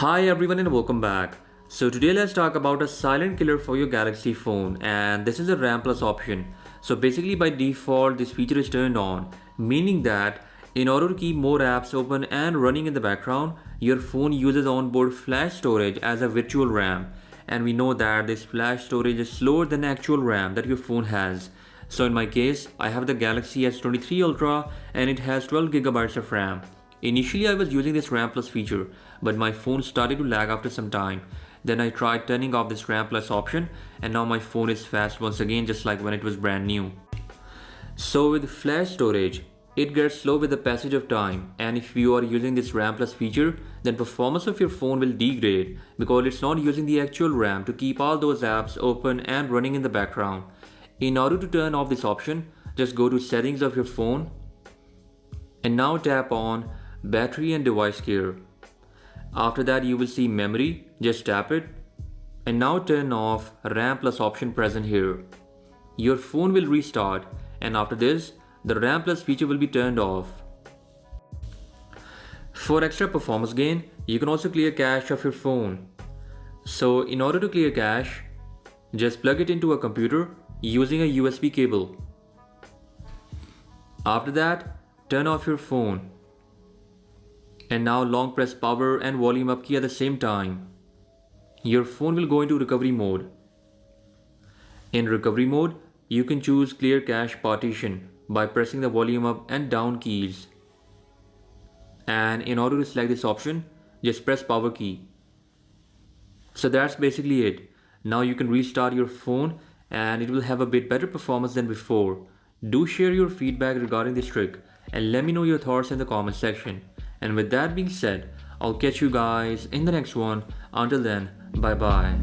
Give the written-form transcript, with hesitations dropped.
Hi everyone and welcome back. So today let's talk about a silent killer for your Galaxy phone, and this is a RAM Plus option. So basically by default this feature is turned on, meaning that in order to keep more apps open and running in the background, your phone uses onboard flash storage as a virtual RAM, and we know that this flash storage is slower than actual RAM that your phone has. So in my case, I have the Galaxy S23 Ultra and it has 12 GB of RAM. Initially I was using this RAM Plus feature, but my phone started to lag after some time. Then I tried turning off this RAM Plus option and now my phone is fast once again, just like when it was brand new. So with flash storage, it gets slow with the passage of time, and if you are using this RAM Plus feature, then performance of your phone will degrade because it's not using the actual RAM to keep all those apps open and running in the background. In order to turn off this option, just go to settings of your phone and now tap on battery and device care. After that you will see memory, just tap it and now turn off RAM Plus option present here. Your phone will restart, and after this the RAM Plus feature will be turned off. For extra performance gain, you can also clear cache of your phone. So in order to clear cache, just plug it into a computer using a USB cable. After that, turn off your phone. And now long press power and volume up key at the same time. Your phone will go into recovery mode. In recovery mode, you can choose clear cache partition by pressing the volume up and down keys. And in order to select this option, just press power key. So that's basically it. Now you can restart your phone and it will have a bit better performance than before. Do share your feedback regarding this trick and let me know your thoughts in the comment section. And with that being said, I'll catch you guys in the next one. Until then, bye bye.